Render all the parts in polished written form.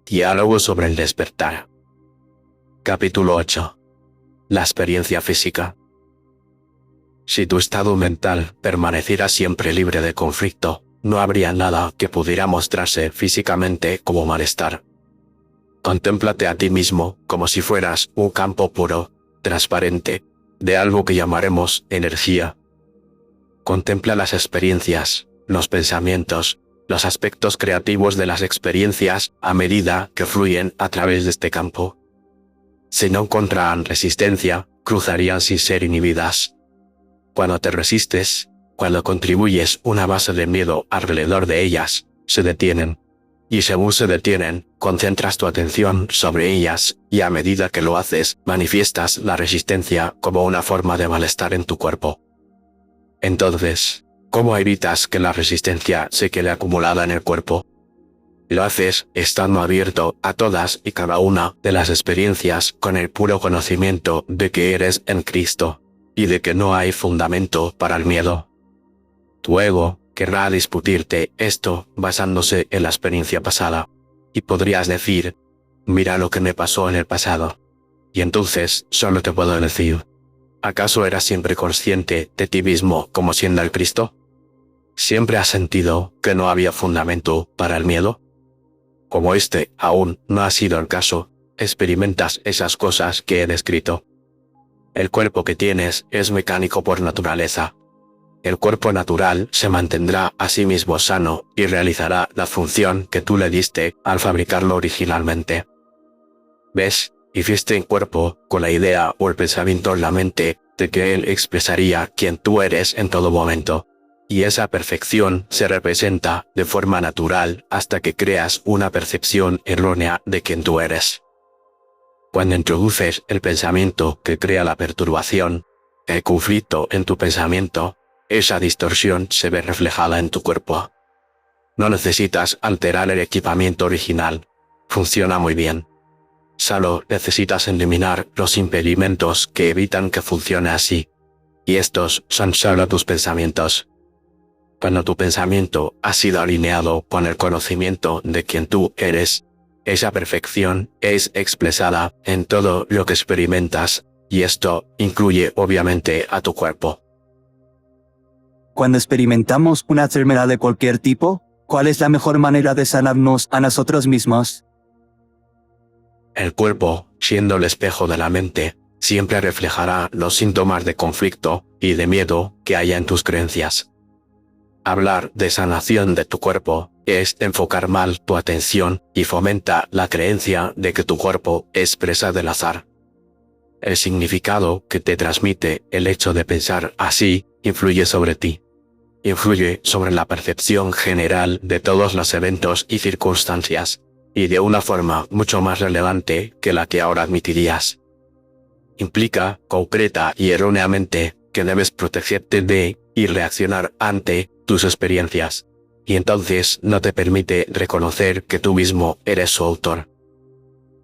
Diálogo sobre el despertar. Capítulo 8. La experiencia física. Si tu estado mental permaneciera siempre libre de conflicto, no habría nada que pudiera mostrarse físicamente como malestar. Contémplate a ti mismo como si fueras un campo puro, transparente, de algo que llamaremos energía. Contempla las experiencias, los pensamientos, los aspectos creativos de las experiencias a medida que fluyen a través de este campo. Si no encontraran resistencia, cruzarían sin ser inhibidas. Cuando te resistes, cuando contribuyes una base de miedo alrededor de ellas, se detienen. Y según se detienen, concentras tu atención sobre ellas y a medida que lo haces, manifiestas la resistencia como una forma de malestar en tu cuerpo. Entonces, ¿cómo evitas que la resistencia se quede acumulada en el cuerpo? Lo haces estando abierto a todas y cada una de las experiencias con el puro conocimiento de que eres en Cristo y de que no hay fundamento para el miedo. Tu ego querrá discutirte esto basándose en la experiencia pasada, y podrías decir, mira lo que me pasó en el pasado. Y entonces solo te puedo decir, ¿acaso eras siempre consciente de ti mismo como siendo el Cristo? ¿Siempre has sentido que no había fundamento para el miedo? Como este aún no ha sido el caso, experimentas esas cosas que he descrito. El cuerpo que tienes es mecánico por naturaleza. El cuerpo natural se mantendrá a sí mismo sano y realizará la función que tú le diste al fabricarlo originalmente. ¿Ves? Hiciste un cuerpo con la idea o el pensamiento en la mente de que él expresaría quién tú eres en todo momento. Y esa perfección se representa de forma natural hasta que creas una percepción errónea de quién tú eres. Cuando introduces el pensamiento que crea la perturbación, el conflicto en tu pensamiento, esa distorsión se ve reflejada en tu cuerpo. No necesitas alterar el equipamiento original. Funciona muy bien. Solo necesitas eliminar los impedimentos que evitan que funcione así. Y estos son solo tus pensamientos. Cuando tu pensamiento ha sido alineado con el conocimiento de quién tú eres, esa perfección es expresada en todo lo que experimentas, y esto incluye obviamente a tu cuerpo. Cuando experimentamos una enfermedad de cualquier tipo, ¿cuál es la mejor manera de sanarnos a nosotros mismos? El cuerpo, siendo el espejo de la mente, siempre reflejará los síntomas de conflicto y de miedo que haya en tus creencias. Hablar de sanación de tu cuerpo es enfocar mal tu atención y fomenta la creencia de que tu cuerpo es presa del azar. El significado que te transmite el hecho de pensar así influye sobre ti. Influye sobre la percepción general de todos los eventos y circunstancias, y de una forma mucho más relevante que la que ahora admitirías. Implica, concreta y erróneamente, que debes protegerte de y reaccionar ante tus experiencias, y entonces no te permite reconocer que tú mismo eres su autor.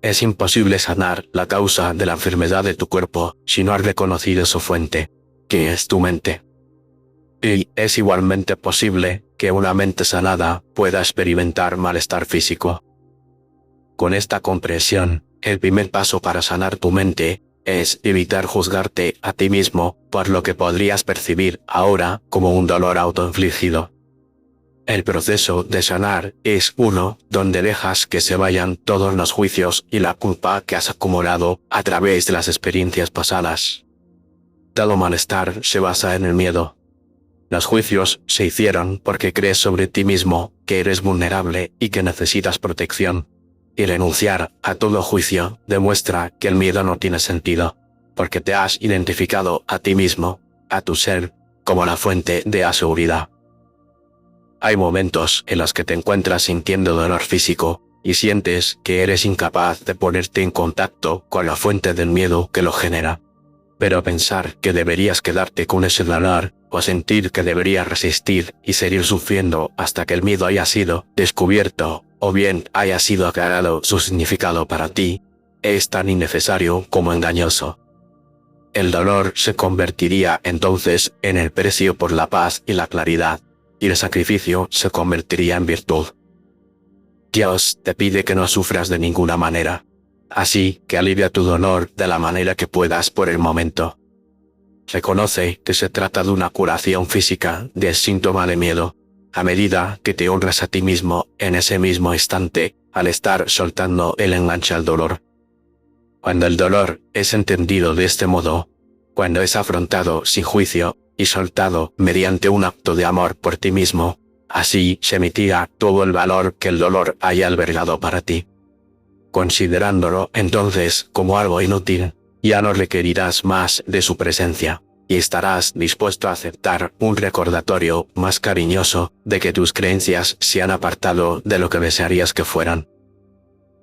Es imposible sanar la causa de la enfermedad de tu cuerpo si no has reconocido su fuente, que es tu mente. Y es igualmente posible que una mente sanada pueda experimentar malestar físico. Con esta comprensión, el primer paso para sanar tu mente es evitar juzgarte a ti mismo por lo que podrías percibir ahora como un dolor autoinfligido. El proceso de sanar es uno donde dejas que se vayan todos los juicios y la culpa que has acumulado a través de las experiencias pasadas. Todo malestar se basa en el miedo. Los juicios se hicieron porque crees sobre ti mismo que eres vulnerable y que necesitas protección. Y renunciar a todo juicio demuestra que el miedo no tiene sentido, porque te has identificado a ti mismo, a tu ser, como la fuente de la seguridad. Hay momentos en los que te encuentras sintiendo dolor físico y sientes que eres incapaz de ponerte en contacto con la fuente del miedo que lo genera. Pero pensar que deberías quedarte con ese dolor o sentir que deberías resistir y seguir sufriendo hasta que el miedo haya sido descubierto o bien haya sido aclarado su significado para ti, es tan innecesario como engañoso. El dolor se convertiría entonces en el precio por la paz y la claridad, y el sacrificio se convertiría en virtud. Dios te pide que no sufras de ninguna manera. Así que alivia tu dolor de la manera que puedas por el momento. Reconoce que se trata de una curación física del síntoma de miedo, a medida que te honras a ti mismo en ese mismo instante al estar soltando el enganche al dolor. Cuando el dolor es entendido de este modo, cuando es afrontado sin juicio y soltado mediante un acto de amor por ti mismo, así se mitiga todo el valor que el dolor haya albergado para ti. Considerándolo entonces como algo inútil, ya no requerirás más de su presencia, y estarás dispuesto a aceptar un recordatorio más cariñoso de que tus creencias se han apartado de lo que desearías que fueran.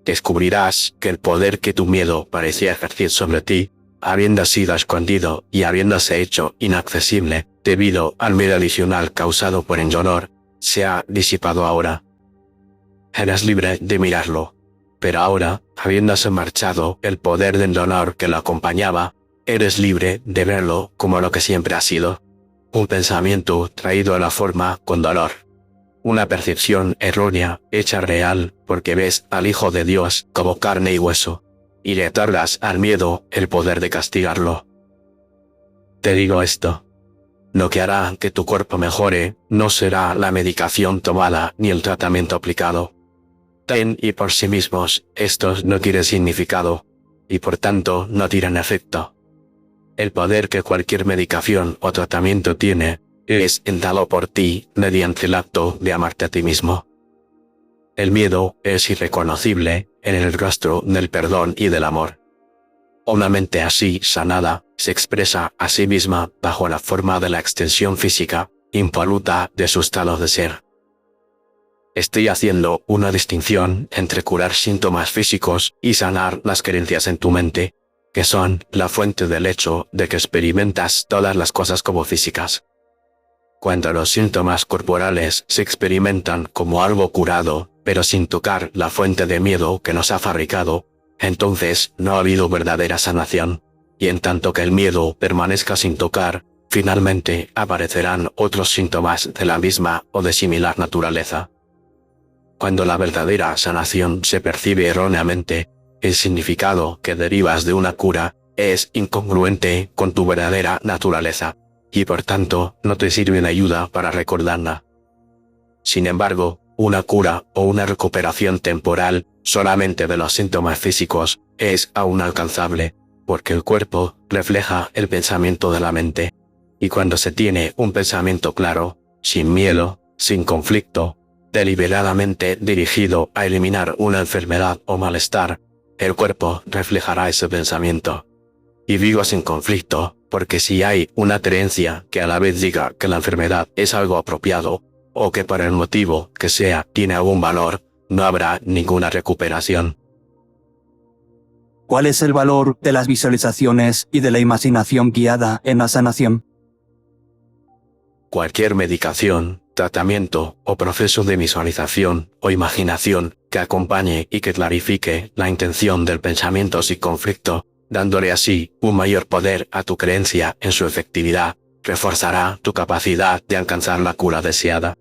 Descubrirás que el poder que tu miedo parecía ejercer sobre ti, habiendo sido escondido y habiéndose hecho inaccesible debido al miedo adicional causado por el dolor, se ha disipado ahora. Eras libre de mirarlo, pero ahora, habiéndose marchado el poder del dolor que lo acompañaba, eres libre de verlo como lo que siempre ha sido: un pensamiento traído a la forma con dolor. Una percepción errónea hecha real porque ves al Hijo de Dios como carne y hueso, y le otorgas al miedo el poder de castigarlo. Te digo esto: lo que hará que tu cuerpo mejore no será la medicación tomada ni el tratamiento aplicado. En y por sí mismos, estos no tienen significado, y por tanto no tienen efecto. El poder que cualquier medicación o tratamiento tiene es dado por ti mediante el acto de amarte a ti mismo. El miedo es irreconocible en el rostro del perdón y del amor. Una mente así sanada se expresa a sí misma bajo la forma de la extensión física impoluta de su estado de ser. Estoy haciendo una distinción entre curar síntomas físicos y sanar las creencias en tu mente, que son la fuente del hecho de que experimentas todas las cosas como físicas. Cuando los síntomas corporales se experimentan como algo curado, pero sin tocar la fuente de miedo que nos ha fabricado, entonces no ha habido verdadera sanación, y en tanto que el miedo permanezca sin tocar, finalmente aparecerán otros síntomas de la misma o de similar naturaleza. Cuando la verdadera sanación se percibe erróneamente, el significado que derivas de una cura es incongruente con tu verdadera naturaleza, y por tanto no te sirve de ayuda para recordarla. Sin embargo, una cura o una recuperación temporal solamente de los síntomas físicos es aún alcanzable, porque el cuerpo refleja el pensamiento de la mente, y cuando se tiene un pensamiento claro, sin miedo, sin conflicto, deliberadamente dirigido a eliminar una enfermedad o malestar, el cuerpo reflejará ese pensamiento. Y digo sin conflicto, porque si hay una creencia que a la vez diga que la enfermedad es algo apropiado, o que por el motivo que sea tiene algún valor, no habrá ninguna recuperación. ¿Cuál es el valor de las visualizaciones y de la imaginación guiada en la sanación? Cualquier medicación, tratamiento o proceso de visualización o imaginación que acompañe y que clarifique la intención del pensamiento sin conflicto, dándole así un mayor poder a tu creencia en su efectividad, reforzará tu capacidad de alcanzar la cura deseada.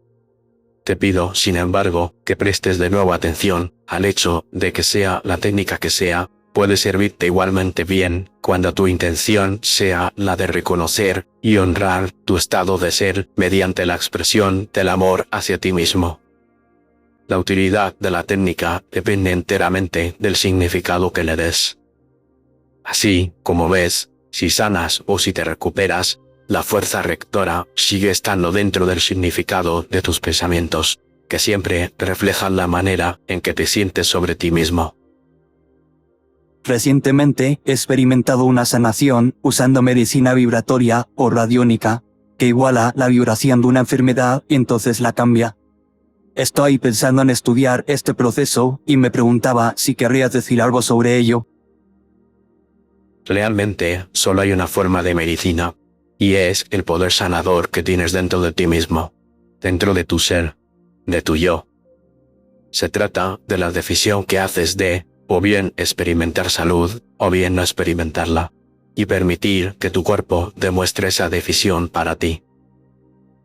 Te pido, sin embargo, que prestes de nuevo atención al hecho de que sea la técnica que sea, puede servirte igualmente bien cuando tu intención sea la de reconocer y honrar tu estado de ser mediante la expresión del amor hacia ti mismo. La utilidad de la técnica depende enteramente del significado que le des. Así, como ves, si sanas o si te recuperas, la fuerza rectora sigue estando dentro del significado de tus pensamientos, que siempre reflejan la manera en que te sientes sobre ti mismo. Recientemente he experimentado una sanación usando medicina vibratoria o radiónica, que iguala la vibración de una enfermedad y entonces la cambia. Estoy pensando en estudiar este proceso y me preguntaba si querrías decir algo sobre ello. Realmente, solo hay una forma de medicina, y es el poder sanador que tienes dentro de ti mismo, dentro de tu ser, de tu yo. Se trata de la decisión que haces de, o bien experimentar salud, o bien no experimentarla, y permitir que tu cuerpo demuestre esa decisión para ti.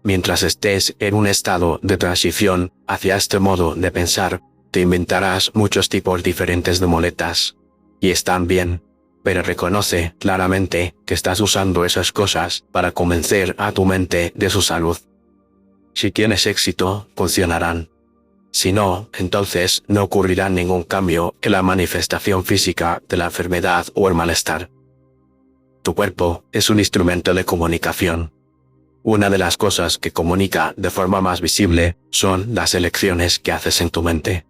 Mientras estés en un estado de transición hacia este modo de pensar, te inventarás muchos tipos diferentes de muletas. Y están bien, pero reconoce claramente que estás usando esas cosas para convencer a tu mente de su salud. Si tienes éxito, funcionarán. Si no, entonces no ocurrirá ningún cambio en la manifestación física de la enfermedad o el malestar. Tu cuerpo es un instrumento de comunicación. Una de las cosas que comunica de forma más visible son las elecciones que haces en tu mente.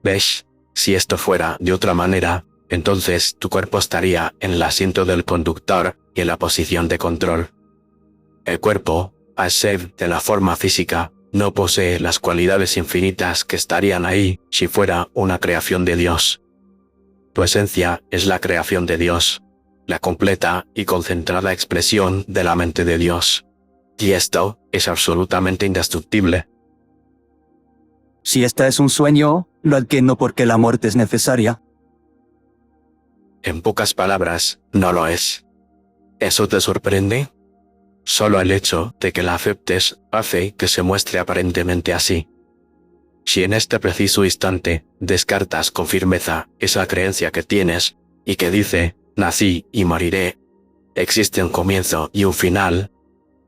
¿Ves? Si esto fuera de otra manera, entonces tu cuerpo estaría en el asiento del conductor y en la posición de control. El cuerpo, al ser de la forma física, no posee las cualidades infinitas que estarían ahí si fuera una creación de Dios. Tu esencia es la creación de Dios, la completa y concentrada expresión de la mente de Dios. Y esto es absolutamente indestructible. Si esta es un sueño, lo entiendo porque la muerte es necesaria. En pocas palabras, no lo es. ¿Eso te sorprende? Solo el hecho de que la aceptes hace que se muestre aparentemente así. Si en este preciso instante descartas con firmeza esa creencia que tienes y que dice, nací y moriré, existe un comienzo y un final,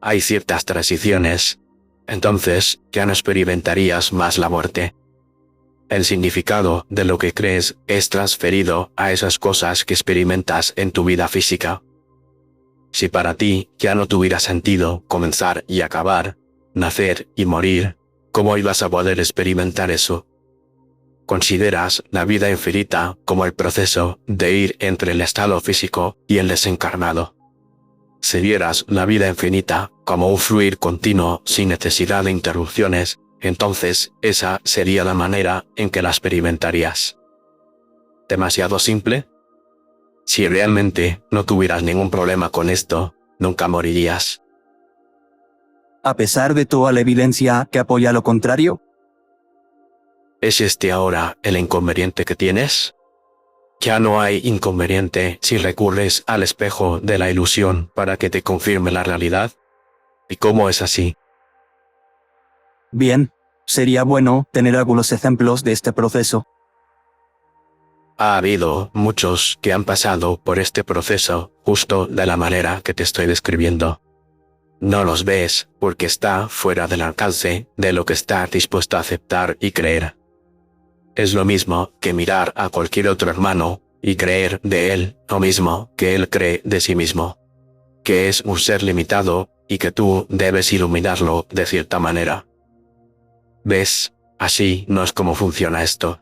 hay ciertas transiciones, entonces ya no experimentarías más la muerte. El significado de lo que crees es transferido a esas cosas que experimentas en tu vida física. Si para ti ya no tuviera sentido comenzar y acabar, nacer y morir, ¿cómo ibas a poder experimentar eso? Consideras la vida infinita como el proceso de ir entre el estado físico y el desencarnado. Si vieras la vida infinita como un fluir continuo sin necesidad de interrupciones, entonces esa sería la manera en que la experimentarías. ¿Demasiado simple? Si realmente no tuvieras ningún problema con esto, nunca morirías. A pesar de toda la evidencia que apoya lo contrario, ¿Es este ahora el inconveniente que tienes? Ya no hay inconveniente si recurres al espejo de la ilusión para que te confirme la realidad. ¿Y cómo es así? bien, sería bueno tener algunos ejemplos de este proceso. Ha habido muchos que han pasado por este proceso justo de la manera que te estoy describiendo. No los ves porque está fuera del alcance de lo que estás dispuesto a aceptar y creer. Es lo mismo que mirar a cualquier otro hermano y creer de él lo mismo que él cree de sí mismo, que es un ser limitado y que tú debes iluminarlo de cierta manera. ¿Ves? Así no es como funciona esto.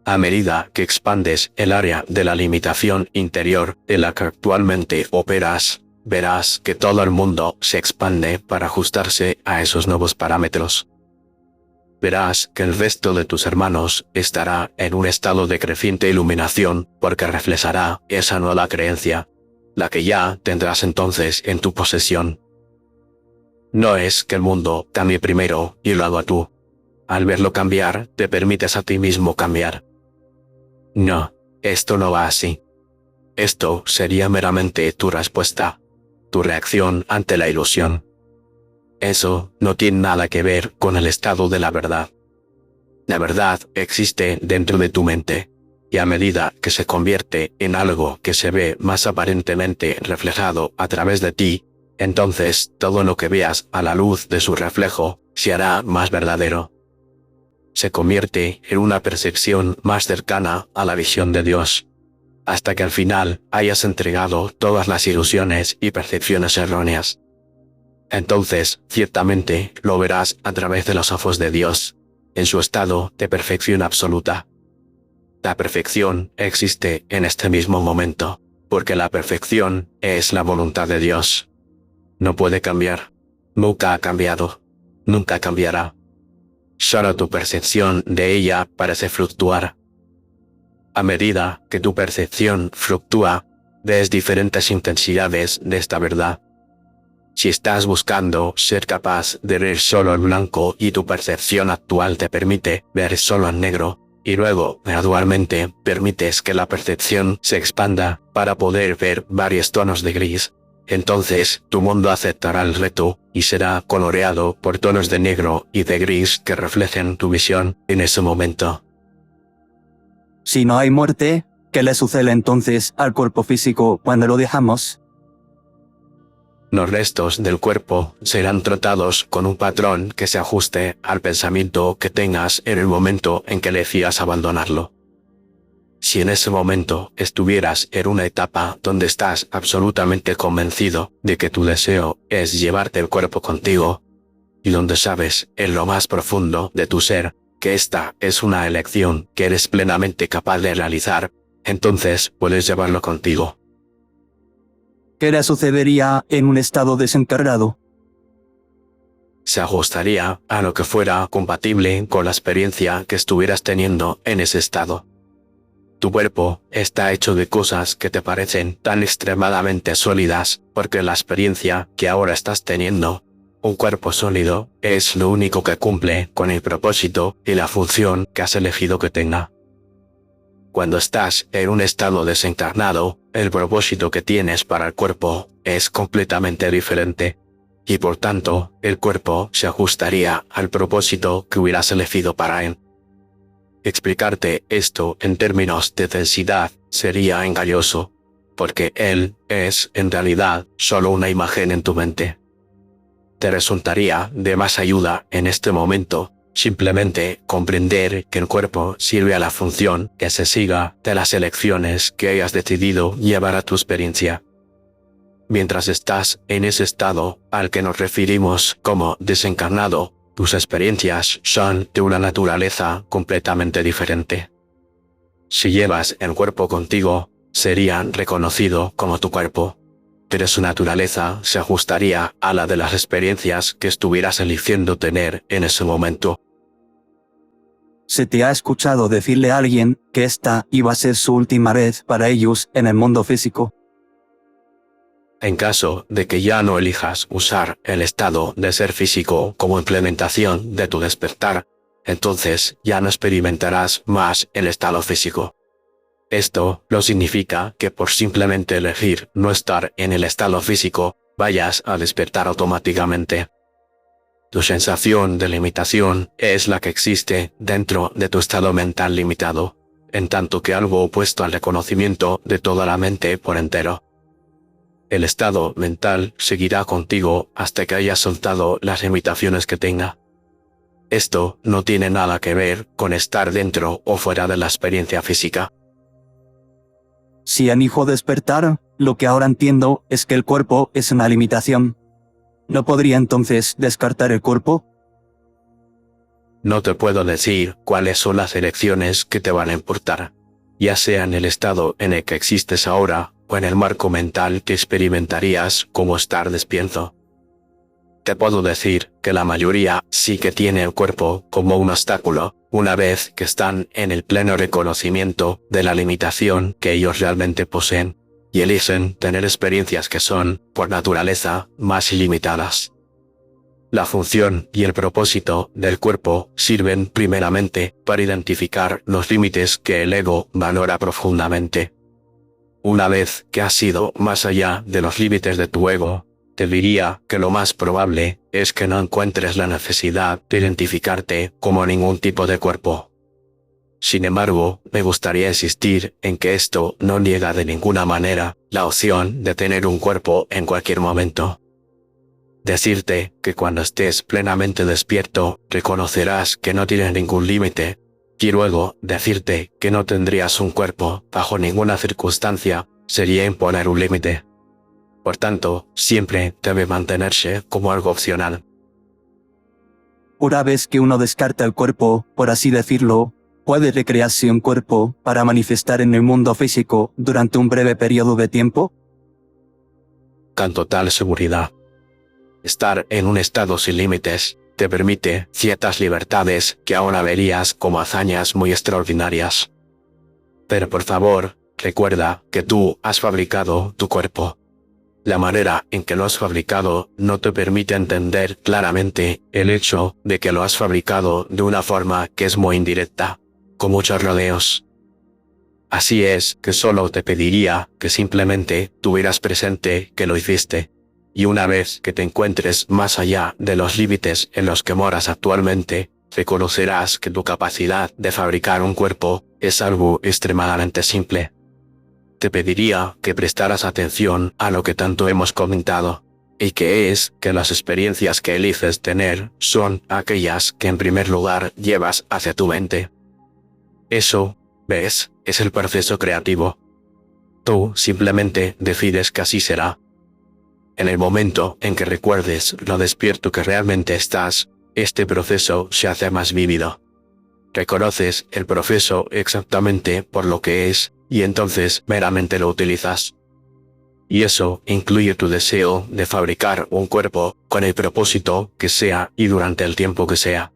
A medida que expandes el área de la limitación interior en la que actualmente operas, verás que todo el mundo se expande para ajustarse a esos nuevos parámetros. Verás que el resto de tus hermanos estará en un estado de creciente iluminación porque reflejará esa nueva creencia, la que ya tendrás entonces en tu posesión. No es que el mundo cambie primero y luego tú. Al verlo cambiar, te permites a ti mismo cambiar. No, esto no va así. Esto sería meramente tu respuesta, tu reacción ante la ilusión. Eso no tiene nada que ver con el estado de la verdad. La verdad existe dentro de tu mente, y a medida que se convierte en algo que se ve más aparentemente reflejado a través de ti, entonces todo lo que veas a la luz de su reflejo se hará más verdadero. Se convierte en una percepción más cercana a la visión de Dios, hasta que al final hayas entregado todas las ilusiones y percepciones erróneas. Entonces, ciertamente, lo verás a través de los ojos de Dios, en su estado de perfección absoluta. La perfección existe en este mismo momento, porque la perfección es la voluntad de Dios. No puede cambiar. Nunca ha cambiado. Nunca cambiará. Solo tu percepción de ella parece fluctuar. A medida que tu percepción fluctúa, ves diferentes intensidades de esta verdad. Si estás buscando ser capaz de ver solo en blanco y tu percepción actual te permite ver solo en negro, y luego, gradualmente, permites que la percepción se expanda para poder ver varios tonos de gris, Entonces tu mundo aceptará el reto y será coloreado por tonos de negro y de gris que reflejen tu visión en ese momento. Si no hay muerte, ¿qué le sucede entonces al cuerpo físico cuando lo dejamos? Los restos del cuerpo serán tratados con un patrón que se ajuste al pensamiento que tengas en el momento en que decidas abandonarlo. Si en ese momento estuvieras en una etapa donde estás absolutamente convencido de que tu deseo es llevarte el cuerpo contigo, y donde sabes en lo más profundo de tu ser que esta es una elección que eres plenamente capaz de realizar, entonces puedes llevarlo contigo. ¿Qué le sucedería en un estado desencarnado? Se ajustaría a lo que fuera compatible con la experiencia que estuvieras teniendo en ese estado. Tu cuerpo está hecho de cosas que te parecen tan extremadamente sólidas porque la experiencia que ahora estás teniendo, un cuerpo sólido, es lo único que cumple con el propósito y la función que has elegido que tenga. Cuando estás en un estado desencarnado, el propósito que tienes para el cuerpo es completamente diferente, y por tanto, el cuerpo se ajustaría al propósito que hubieras elegido para él. Explicarte esto en términos de densidad sería engañoso, porque él es, en realidad, solo una imagen en tu mente. Te resultaría de más ayuda en este momento simplemente comprender que el cuerpo sirve a la función que se siga de las elecciones que hayas decidido llevar a tu experiencia. Mientras estás en ese estado al que nos referimos como desencarnado, tus experiencias son de una naturaleza completamente diferente. Si llevas el cuerpo contigo, serían reconocido como tu cuerpo, pero su naturaleza se ajustaría a la de las experiencias que estuvieras eligiendo tener en ese momento. ¿Se te ha escuchado decirle a alguien que esta iba a ser su última vez para ellos en el mundo físico? En caso de que ya no elijas usar el estado de ser físico como implementación de tu despertar, entonces ya no experimentarás más el estado físico. Esto no significa que por simplemente elegir no estar en el estado físico, vayas a despertar automáticamente. Tu sensación de limitación es la que existe dentro de tu estado mental limitado, en tanto que algo opuesto al reconocimiento de toda la mente por entero. El estado mental seguirá contigo hasta que hayas soltado las limitaciones que tenga. Esto no tiene nada que ver con estar dentro o fuera de la experiencia física. Si elijo despertar, lo que ahora entiendo es que el cuerpo es una limitación. ¿No podría entonces descartar el cuerpo? No te puedo decir cuáles son las elecciones que te van a importar, ya sea en el estado en el que existes ahora o en el marco mental que experimentarías como estar despierto. Te puedo decir que la mayoría sí que tiene el cuerpo como un obstáculo, una vez que están en el pleno reconocimiento de la limitación que ellos realmente poseen, y eligen tener experiencias que son, por naturaleza, más ilimitadas. La función y el propósito del cuerpo sirven primeramente para identificar los límites que el ego valora profundamente. Una vez que has ido más allá de los límites de tu ego, te diría que lo más probable es que no encuentres la necesidad de identificarte como ningún tipo de cuerpo. Sin embargo, me gustaría insistir en que esto no niega de ninguna manera la opción de tener un cuerpo en cualquier momento. Decirte que cuando estés plenamente despierto reconocerás que no tienes ningún límite, y luego decirte que no tendrías un cuerpo bajo ninguna circunstancia sería imponer un límite. Por tanto, siempre debe mantenerse como algo opcional. Una vez que uno descarta el cuerpo, por así decirlo, ¿puede recrearse un cuerpo para manifestar en el mundo físico durante un breve periodo de tiempo? Con total seguridad. Estar en un estado sin límites te permite ciertas libertades que ahora verías como hazañas muy extraordinarias. Pero por favor, recuerda que tú has fabricado tu cuerpo. La manera en que lo has fabricado no te permite entender claramente el hecho de que lo has fabricado de una forma que es muy indirecta, con muchos rodeos. Así es que solo te pediría que simplemente tuvieras presente que lo hiciste. Y una vez que te encuentres más allá de los límites en los que moras actualmente, reconocerás que tu capacidad de fabricar un cuerpo es algo extremadamente simple. Te pediría que prestaras atención a lo que tanto hemos comentado, y que es que las experiencias que eliges tener son aquellas que en primer lugar llevas hacia tu mente. Eso, ¿ves?, es el proceso creativo. Tú simplemente decides que así será. En el momento en que recuerdes lo despierto que realmente estás, este proceso se hace más vívido. Reconoces el proceso exactamente por lo que es, y entonces meramente lo utilizas. Y eso incluye tu deseo de fabricar un cuerpo con el propósito que sea y durante el tiempo que sea.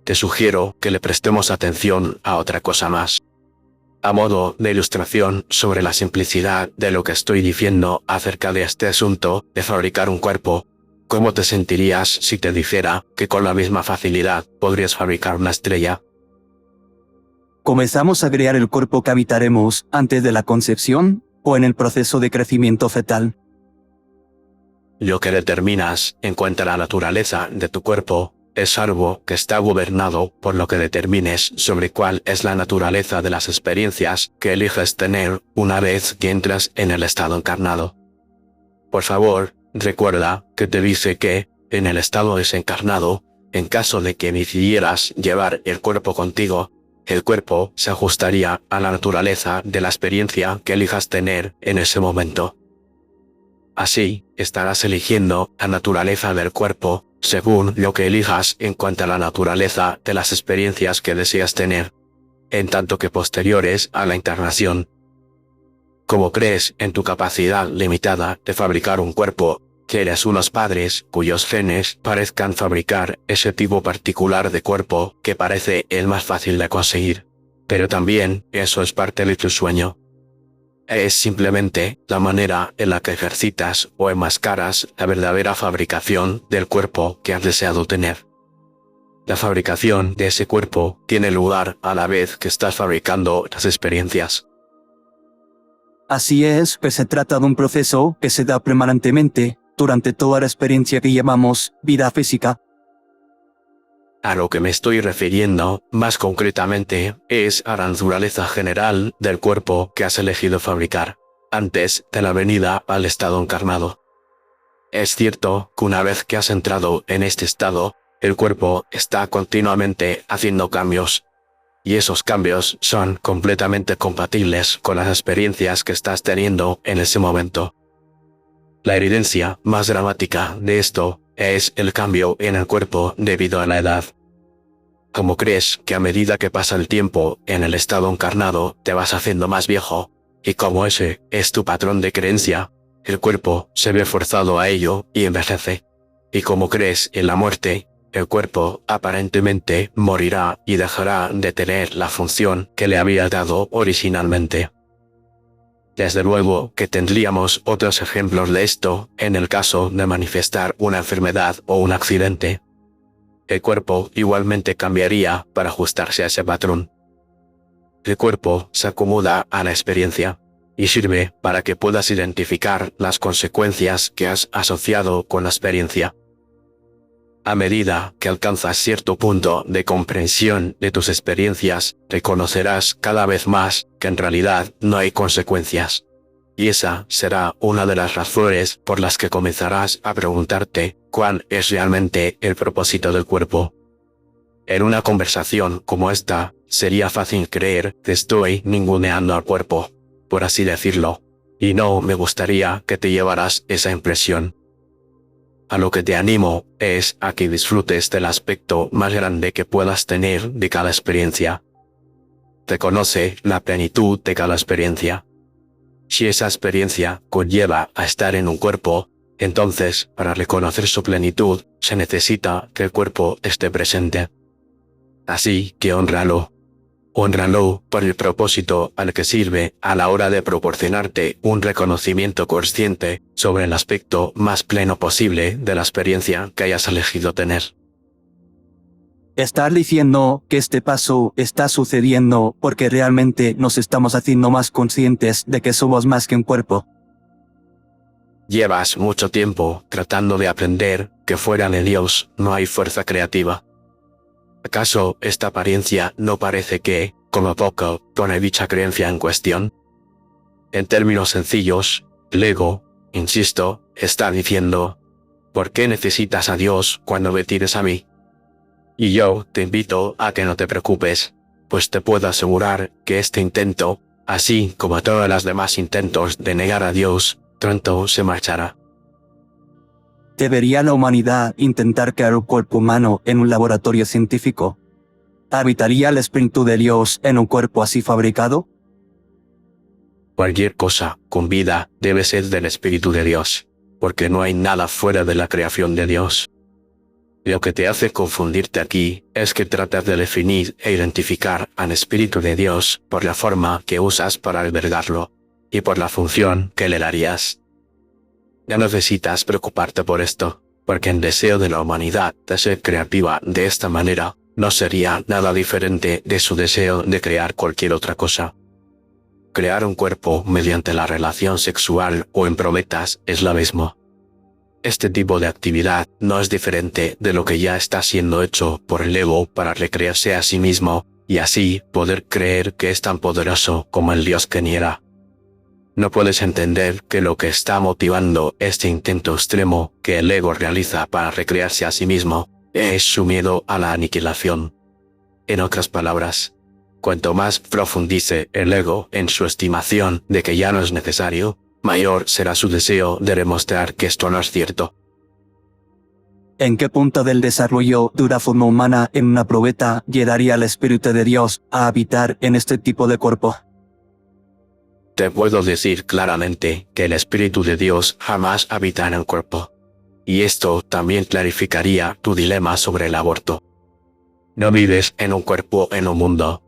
Te sugiero que le prestemos atención a otra cosa más. A modo de ilustración sobre la simplicidad de lo que estoy diciendo acerca de este asunto de fabricar un cuerpo, ¿cómo te sentirías si te dijera que con la misma facilidad podrías fabricar una estrella? ¿Comenzamos a crear el cuerpo que habitaremos antes de la concepción o en el proceso de crecimiento fetal? Lo que determinas en cuanto a la naturaleza de tu cuerpo es algo que está gobernado por lo que determines sobre cuál es la naturaleza de las experiencias que eliges tener una vez que entras en el estado encarnado. Por favor, recuerda que te dice que, en el estado desencarnado, en caso de que decidieras llevar el cuerpo contigo, el cuerpo se ajustaría a la naturaleza de la experiencia que elijas tener en ese momento. Así, estarás eligiendo la naturaleza del cuerpo según lo que elijas en cuanto a la naturaleza de las experiencias que deseas tener, en tanto que posteriores a la encarnación. Como crees en tu capacidad limitada de fabricar un cuerpo, quieres unos padres cuyos genes parezcan fabricar ese tipo particular de cuerpo que parece el más fácil de conseguir. Pero también eso es parte de tu sueño. Es simplemente la manera en la que ejercitas o enmascaras la verdadera fabricación del cuerpo que has deseado tener. La fabricación de ese cuerpo tiene lugar a la vez que estás fabricando las experiencias. Así es, pues se trata de un proceso que se da permanentemente durante toda la experiencia que llamamos vida física. A lo que me estoy refiriendo, más concretamente, es a la naturaleza general del cuerpo que has elegido fabricar, antes de la venida al estado encarnado. Es cierto que una vez que has entrado en este estado, el cuerpo está continuamente haciendo cambios, y esos cambios son completamente compatibles con las experiencias que estás teniendo en ese momento. La evidencia más dramática de esto es el cambio en el cuerpo debido a la edad. Como crees que a medida que pasa el tiempo en el estado encarnado te vas haciendo más viejo, y como ese es tu patrón de creencia, el cuerpo se ve forzado a ello y envejece. Y como crees en la muerte, el cuerpo aparentemente morirá y dejará de tener la función que le había dado originalmente. Desde luego que tendríamos otros ejemplos de esto en el caso de manifestar una enfermedad o un accidente. El cuerpo igualmente cambiaría para ajustarse a ese patrón. El cuerpo se acomoda a la experiencia y sirve para que puedas identificar las consecuencias que has asociado con la experiencia. A medida que alcanzas cierto punto de comprensión de tus experiencias, reconocerás cada vez más que en realidad no hay consecuencias. Y esa será una de las razones por las que comenzarás a preguntarte cuál es realmente el propósito del cuerpo. En una conversación como esta, sería fácil creer que estoy ninguneando al cuerpo, por así decirlo, y no me gustaría que te llevaras esa impresión. A lo que te animo es a que disfrutes del aspecto más grande que puedas tener de cada experiencia. Reconoce la plenitud de cada experiencia. Si esa experiencia conlleva a estar en un cuerpo, entonces, para reconocer su plenitud, se necesita que el cuerpo esté presente. Así que hónralo. Hónralo por el propósito al que sirve a la hora de proporcionarte un reconocimiento consciente sobre el aspecto más pleno posible de la experiencia que hayas elegido tener. Estar diciendo que este paso está sucediendo porque realmente nos estamos haciendo más conscientes de que somos más que un cuerpo. Llevas mucho tiempo tratando de aprender que fuera de Dios no hay fuerza creativa. ¿Acaso esta apariencia no parece que, como poco, pone dicha creencia en cuestión? En términos sencillos, el ego, insisto, está diciendo: ¿por qué necesitas a Dios cuando me tienes a mí? Y yo te invito a que no te preocupes, pues te puedo asegurar que este intento, así como todos los demás intentos de negar a Dios, pronto se marchará. ¿Debería la humanidad intentar crear un cuerpo humano en un laboratorio científico? ¿Habitaría el Espíritu de Dios en un cuerpo así fabricado? Cualquier cosa con vida debe ser del Espíritu de Dios, porque no hay nada fuera de la creación de Dios. Lo que te hace confundirte aquí es que tratas de definir e identificar al Espíritu de Dios por la forma que usas para albergarlo y por la función que le darías. No necesitas preocuparte por esto, porque el deseo de la humanidad de ser creativa de esta manera no sería nada diferente de su deseo de crear cualquier otra cosa. Crear un cuerpo mediante la relación sexual o en probetas es lo mismo. Este tipo de actividad no es diferente de lo que ya está siendo hecho por el ego para recrearse a sí mismo y así poder creer que es tan poderoso como el Dios que niega. No puedes entender que lo que está motivando este intento extremo que el ego realiza para recrearse a sí mismo es su miedo a la aniquilación. En otras palabras, cuanto más profundice el ego en su estimación de que ya no es necesario, mayor será su deseo de demostrar que esto no es cierto. ¿En qué punto del desarrollo de una forma humana en una probeta llegaría el Espíritu de Dios a habitar en este tipo de cuerpo? Te puedo decir claramente que el Espíritu de Dios jamás habita en el cuerpo. Y esto también clarificaría tu dilema sobre el aborto. No vives en un cuerpo en un mundo.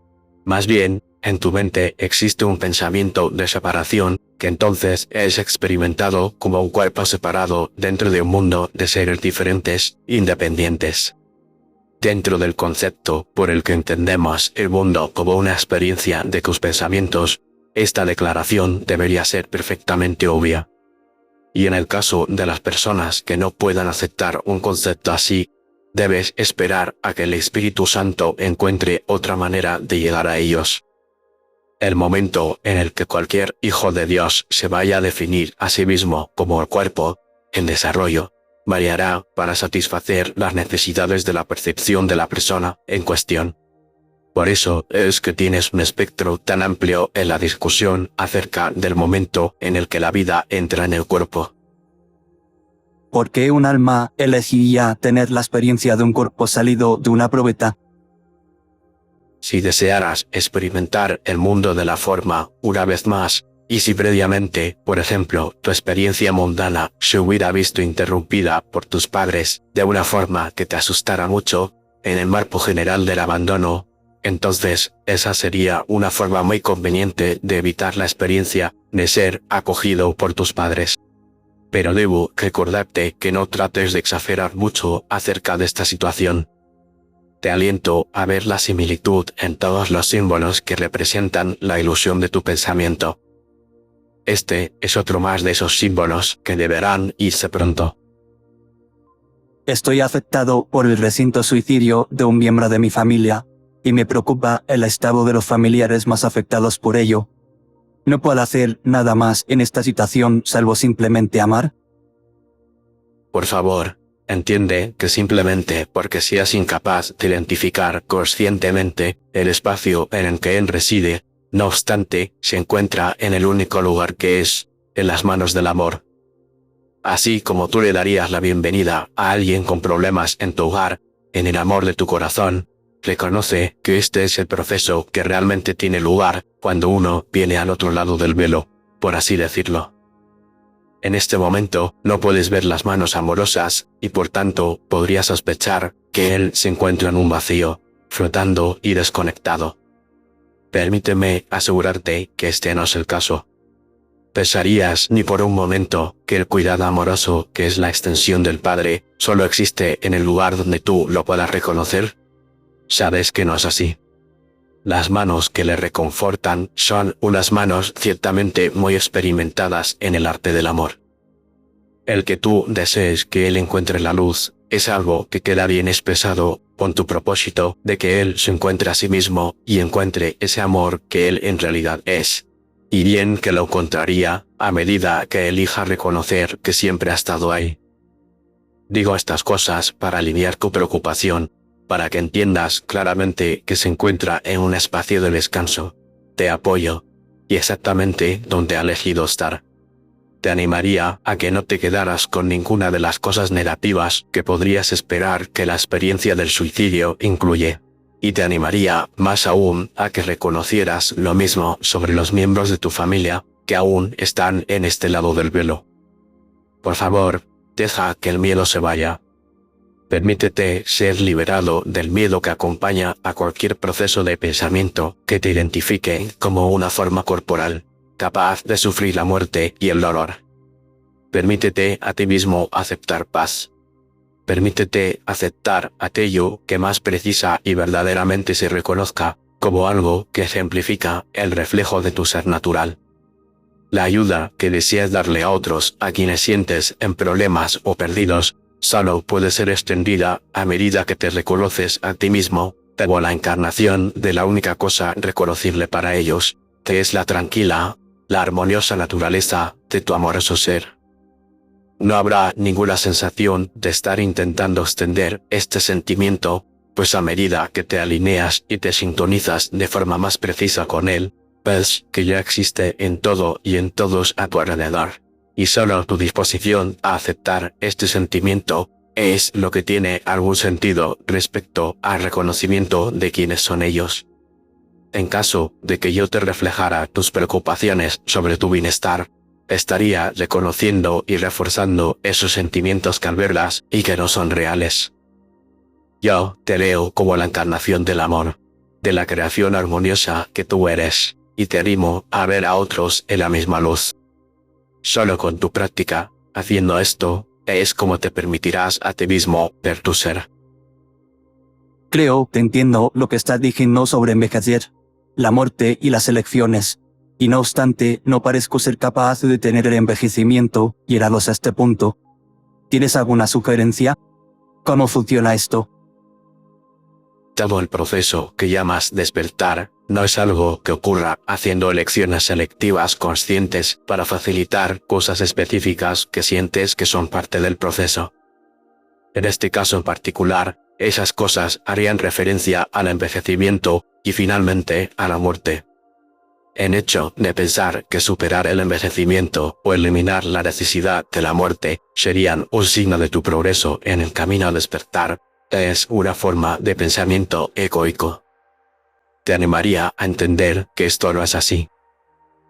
Más bien, en tu mente existe un pensamiento de separación que entonces es experimentado como un cuerpo separado dentro de un mundo de seres diferentes, independientes. Dentro del concepto por el que entendemos el mundo como una experiencia de tus pensamientos, esta declaración debería ser perfectamente obvia. Y en el caso de las personas que no puedan aceptar un concepto así, debes esperar a que el Espíritu Santo encuentre otra manera de llegar a ellos. El momento en el que cualquier hijo de Dios se vaya a definir a sí mismo como el cuerpo, en desarrollo, variará para satisfacer las necesidades de la percepción de la persona en cuestión. Por eso es que tienes un espectro tan amplio en la discusión acerca del momento en el que la vida entra en el cuerpo. ¿Por qué un alma elegiría tener la experiencia de un cuerpo salido de una probeta? Si desearas experimentar el mundo de la forma una vez más, y si previamente, por ejemplo, tu experiencia mundana se hubiera visto interrumpida por tus padres de una forma que te asustara mucho, en el marco general del abandono, entonces esa sería una forma muy conveniente de evitar la experiencia de ser acogido por tus padres. Pero debo recordarte que no trates de exagerar mucho acerca de esta situación. Te aliento a ver la similitud en todos los símbolos que representan la ilusión de tu pensamiento. Este es otro más de esos símbolos que deberán irse pronto. Estoy afectado por el reciente suicidio de un miembro de mi familia, y me preocupa el estado de los familiares más afectados por ello. ¿No puedo hacer nada más en esta situación salvo simplemente amar? Por favor, entiende que simplemente porque seas incapaz de identificar conscientemente el espacio en el que él reside, no obstante, se encuentra en el único lugar que es, en las manos del amor. Así como tú le darías la bienvenida a alguien con problemas en tu hogar, en el amor de tu corazón, reconoce que este es el proceso que realmente tiene lugar cuando uno viene al otro lado del velo, por así decirlo. En este momento no puedes ver las manos amorosas y por tanto podrías sospechar que él se encuentra en un vacío, flotando y desconectado. Permíteme asegurarte que este no es el caso. ¿Pensarías ni por un momento que el cuidado amoroso, que es la extensión del Padre, solo existe en el lugar donde tú lo puedas reconocer? Sabes que no es así. Las manos que le reconfortan son unas manos ciertamente muy experimentadas en el arte del amor. El que tú desees que él encuentre la luz es algo que queda bien expresado con tu propósito de que él se encuentre a sí mismo y encuentre ese amor que él en realidad es. Y bien que lo encontraría a medida que elija reconocer que siempre ha estado ahí. Digo estas cosas para aliviar tu preocupación, para que entiendas claramente que se encuentra en un espacio de descanso, de apoyo, y exactamente donde ha elegido estar. Te animaría a que no te quedaras con ninguna de las cosas negativas que podrías esperar que la experiencia del suicidio incluye. Y te animaría más aún a que reconocieras lo mismo sobre los miembros de tu familia que aún están en este lado del velo. Por favor, deja que el miedo se vaya. Permítete ser liberado del miedo que acompaña a cualquier proceso de pensamiento que te identifique como una forma corporal, capaz de sufrir la muerte y el dolor. Permítete a ti mismo aceptar paz. Permítete aceptar aquello que más precisa y verdaderamente se reconozca como algo que ejemplifica el reflejo de tu ser natural. La ayuda que deseas darle a otros a quienes sientes en problemas o perdidos solo puede ser extendida a medida que te reconoces a ti mismo como la encarnación de la única cosa reconocible para ellos, que es la tranquila, la armoniosa naturaleza de tu amoroso ser. No habrá ninguna sensación de estar intentando extender este sentimiento, pues a medida que te alineas y te sintonizas de forma más precisa con él, ves que ya existe en todo y en todos a tu alrededor, y solo tu disposición a aceptar este sentimiento es lo que tiene algún sentido respecto al reconocimiento de quiénes son ellos. En caso de que yo te reflejara tus preocupaciones sobre tu bienestar, estaría reconociendo y reforzando esos sentimientos que albergas y que no son reales. Yo te leo como la encarnación del amor, de la creación armoniosa que tú eres, y te animo a ver a otros en la misma luz. Solo con tu práctica, haciendo esto, es como te permitirás a ti mismo ver tu ser. Creo que entiendo lo que estás diciendo sobre envejecer, la muerte y las elecciones. Y no obstante, no parezco ser capaz de detener el envejecimiento, llegados a este punto. ¿Tienes alguna sugerencia? ¿Cómo funciona esto? Todo el proceso que llamas despertar no es algo que ocurra haciendo elecciones selectivas conscientes para facilitar cosas específicas que sientes que son parte del proceso. En este caso en particular, esas cosas harían referencia al envejecimiento y finalmente a la muerte. En hecho de pensar que superar el envejecimiento o eliminar la necesidad de la muerte serían un signo de tu progreso en el camino a despertar, es una forma de pensamiento egoico. Te animaría a entender que esto no es así.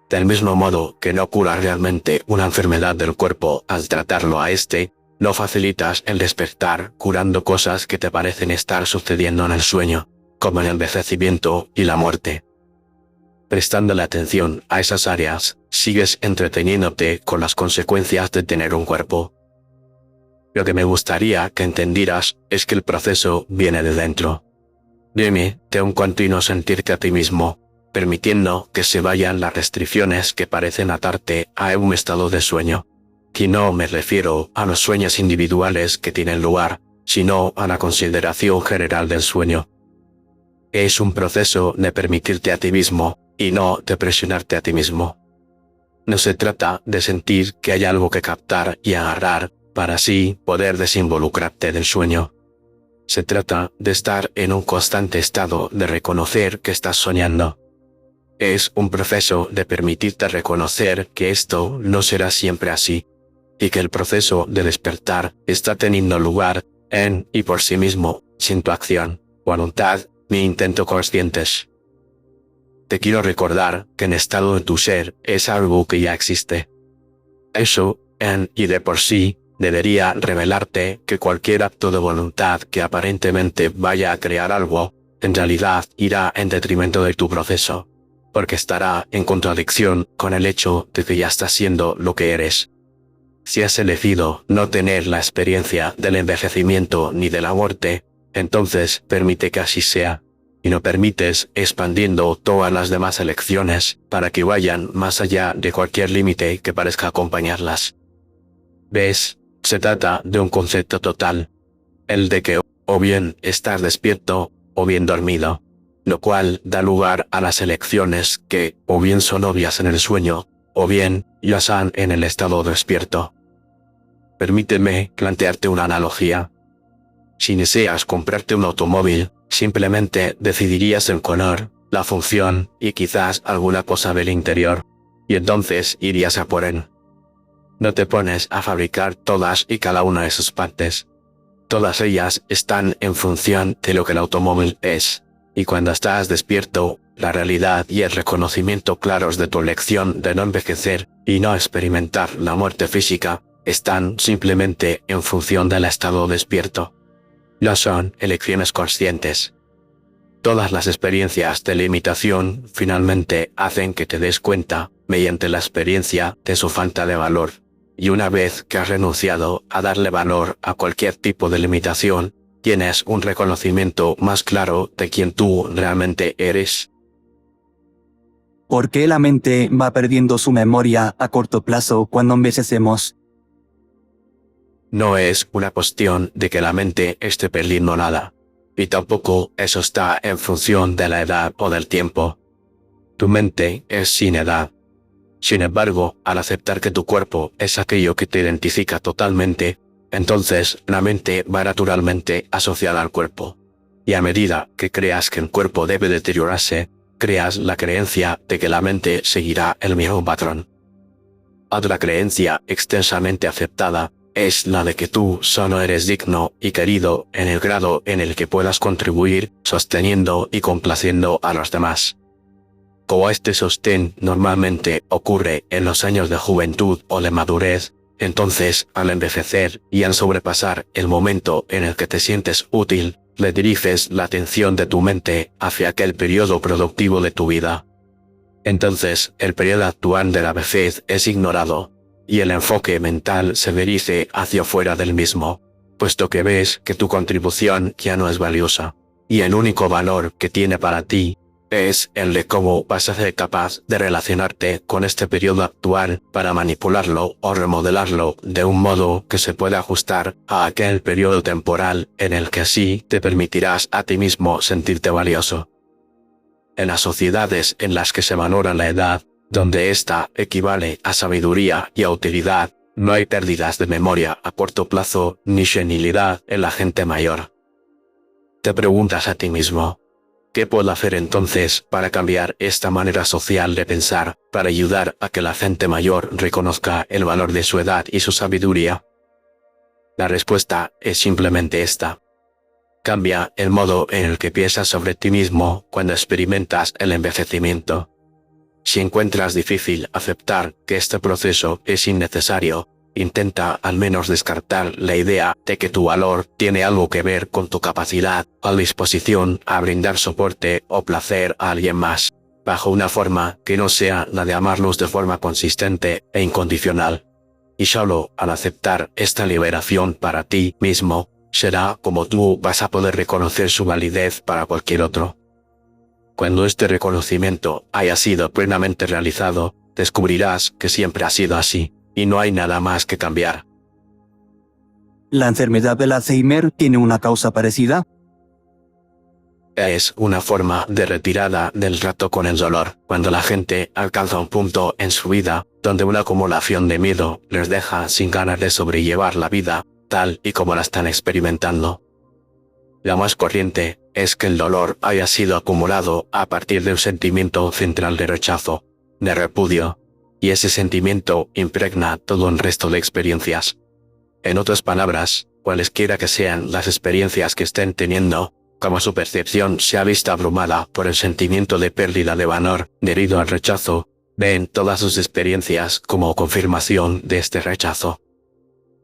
Del mismo modo que no cura realmente una enfermedad del cuerpo al tratarlo a este, no facilitas el despertar curando cosas que te parecen estar sucediendo en el sueño, como el envejecimiento y la muerte. Prestando la atención a esas áreas, sigues entreteniéndote con las consecuencias de tener un cuerpo. Lo que me gustaría que entendieras es que el proceso viene de dentro. Dime de un continuo sentirte a ti mismo, permitiendo que se vayan las restricciones que parecen atarte a un estado de sueño. Y no me refiero a los sueños individuales que tienen lugar, sino a la consideración general del sueño. Es un proceso de permitirte a ti mismo y no de presionarte a ti mismo. No se trata de sentir que hay algo que captar y agarrar para así poder desinvolucrarte del sueño. Se trata de estar en un constante estado de reconocer que estás soñando. Es un proceso de permitirte reconocer que esto no será siempre así, y que el proceso de despertar está teniendo lugar en y por sí mismo, sin tu acción, voluntad ni intento conscientes. Te quiero recordar que el estado de tu ser es algo que ya existe. Eso, en y de por sí, debería revelarte que cualquier acto de voluntad que aparentemente vaya a crear algo, en realidad irá en detrimento de tu proceso, porque estará en contradicción con el hecho de que ya estás siendo lo que eres. Si has elegido no tener la experiencia del envejecimiento ni de la muerte, entonces permite que así sea, y no permites expandiendo todas las demás elecciones para que vayan más allá de cualquier límite que parezca acompañarlas. ¿Ves? Se trata de un concepto total, el de que o bien estás despierto o bien dormido, lo cual da lugar a las elecciones que o bien son obvias en el sueño, o bien ya están en el estado despierto. Permíteme plantearte una analogía. Si deseas comprarte un automóvil, simplemente decidirías el color, la función y quizás alguna cosa del interior, y entonces irías a por él. No te pones a fabricar todas y cada una de sus partes. Todas ellas están en función de lo que el automóvil es, y cuando estás despierto, la realidad y el reconocimiento claros de tu elección de no envejecer y no experimentar la muerte física están simplemente en función del estado despierto. No son elecciones conscientes. Todas las experiencias de limitación finalmente hacen que te des cuenta, mediante la experiencia, de su falta de valor. Y una vez que has renunciado a darle valor a cualquier tipo de limitación, tienes un reconocimiento más claro de quién tú realmente eres. ¿Por qué la mente va perdiendo su memoria a corto plazo cuando envejecemos? No es una cuestión de que la mente esté perdiendo nada, y tampoco eso está en función de la edad o del tiempo. Tu mente es sin edad. Sin embargo, al aceptar que tu cuerpo es aquello que te identifica totalmente, entonces la mente va naturalmente asociada al cuerpo. Y a medida que creas que el cuerpo debe deteriorarse, creas la creencia de que la mente seguirá el mismo patrón. Otra creencia extensamente aceptada es la de que tú solo eres digno y querido en el grado en el que puedas contribuir sosteniendo y complaciendo a los demás. Como este sostén normalmente ocurre en los años de juventud o de madurez, entonces al envejecer y al sobrepasar el momento en el que te sientes útil, le diriges la atención de tu mente hacia aquel periodo productivo de tu vida. Entonces el periodo actual de la vejez es ignorado, y el enfoque mental se dirige hacia fuera del mismo, puesto que ves que tu contribución ya no es valiosa, y el único valor que tiene para ti es el de cómo vas a ser capaz de relacionarte con este periodo actual para manipularlo o remodelarlo de un modo que se pueda ajustar a aquel periodo temporal en el que así te permitirás a ti mismo sentirte valioso. En las sociedades en las que se valora la edad, donde ésta equivale a sabiduría y a utilidad, no hay pérdidas de memoria a corto plazo ni senilidad en la gente mayor. Te preguntas a ti mismo, ¿qué puedo hacer entonces para cambiar esta manera social de pensar, para ayudar a que la gente mayor reconozca el valor de su edad y su sabiduría? La respuesta es simplemente esta. Cambia el modo en el que piensas sobre ti mismo cuando experimentas el envejecimiento. Si encuentras difícil aceptar que este proceso es innecesario, intenta al menos descartar la idea de que tu valor tiene algo que ver con tu capacidad o disposición a brindar soporte o placer a alguien más, bajo una forma que no sea la de amarlos de forma consistente e incondicional. Y solo al aceptar esta liberación para ti mismo, será como tú vas a poder reconocer su validez para cualquier otro. Cuando este reconocimiento haya sido plenamente realizado, descubrirás que siempre ha sido así, y no hay nada más que cambiar. ¿La enfermedad del Alzheimer tiene una causa parecida? Es una forma de retirada del trato con el dolor, cuando la gente alcanza un punto en su vida donde una acumulación de miedo les deja sin ganas de sobrellevar la vida, tal y como la están experimentando. La más corriente es que el dolor haya sido acumulado a partir de un sentimiento central de rechazo, de repudio, y ese sentimiento impregna todo el resto de experiencias. En otras palabras, cualesquiera que sean las experiencias que estén teniendo, como su percepción se ha visto abrumada por el sentimiento de pérdida de valor debido al rechazo, ven todas sus experiencias como confirmación de este rechazo.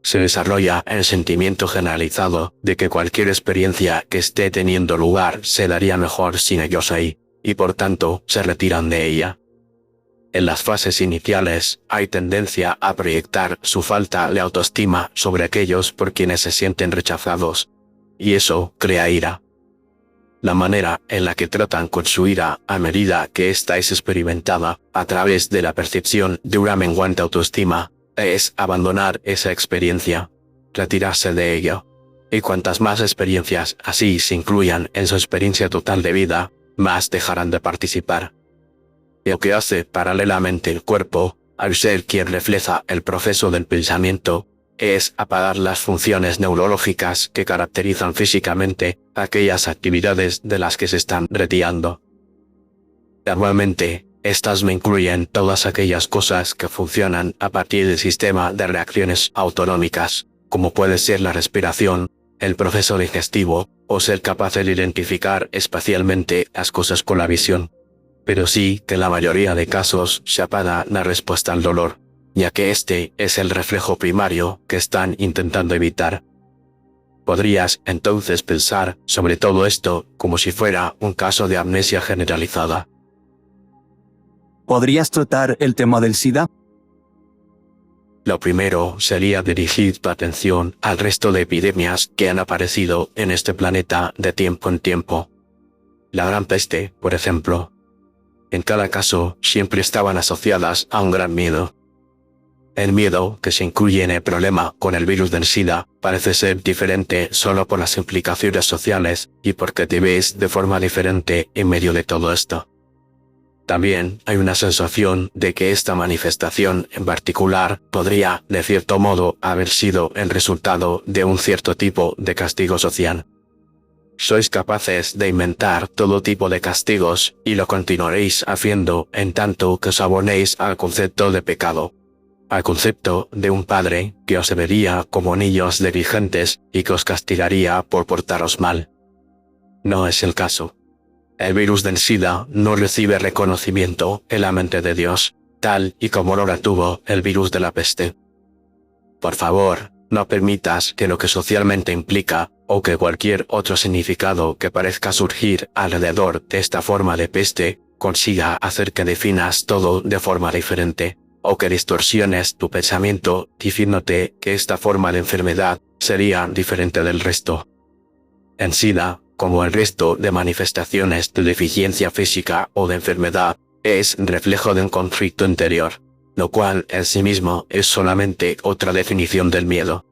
Se desarrolla el sentimiento generalizado de que cualquier experiencia que esté teniendo lugar se daría mejor sin ellos ahí, y por tanto se retiran de ella. En las fases iniciales hay tendencia a proyectar su falta de autoestima sobre aquellos por quienes se sienten rechazados, y eso crea ira. La manera en la que tratan con su ira a medida que ésta es experimentada a través de la percepción de una menguante autoestima es abandonar esa experiencia, retirarse de ella. Y cuantas más experiencias así se incluyan en su experiencia total de vida, más dejarán de participar. Lo que hace paralelamente el cuerpo, al ser quien refleja el proceso del pensamiento, es apagar las funciones neurológicas que caracterizan físicamente aquellas actividades de las que se están retirando. Normalmente, estas me incluyen todas aquellas cosas que funcionan a partir del sistema de reacciones autonómicas, como puede ser la respiración, el proceso digestivo, o ser capaz de identificar espacialmente las cosas con la visión. Pero sí que en la mayoría de casos se apaga la respuesta al dolor, ya que este es el reflejo primario que están intentando evitar. Podrías entonces pensar sobre todo esto como si fuera un caso de amnesia generalizada. ¿Podrías tratar el tema del SIDA? Lo primero sería dirigir tu atención al resto de epidemias que han aparecido en este planeta de tiempo en tiempo. La gran peste, por ejemplo. En cada caso, siempre estaban asociadas a un gran miedo. El miedo que se incluye en el problema con el virus del SIDA parece ser diferente solo por las implicaciones sociales y porque te ves de forma diferente en medio de todo esto. También hay una sensación de que esta manifestación en particular podría, de cierto modo, haber sido el resultado de un cierto tipo de castigo social. Sois capaces de inventar todo tipo de castigos y lo continuaréis haciendo en tanto que os abonéis al concepto de pecado, al concepto de un padre que os vería como niños negligentes y que os castigaría por portaros mal. No es el caso. El virus del SIDA no recibe reconocimiento en la mente de Dios, tal y como lo retuvo el virus de la peste. Por favor, no permitas que lo que socialmente implica, o que cualquier otro significado que parezca surgir alrededor de esta forma de peste, consiga hacer que definas todo de forma diferente, o que distorsiones tu pensamiento diciéndote que esta forma de enfermedad sería diferente del resto. En SIDA, como el resto de manifestaciones de deficiencia física o de enfermedad, es reflejo de un conflicto interior, lo cual en sí mismo es solamente otra definición del miedo.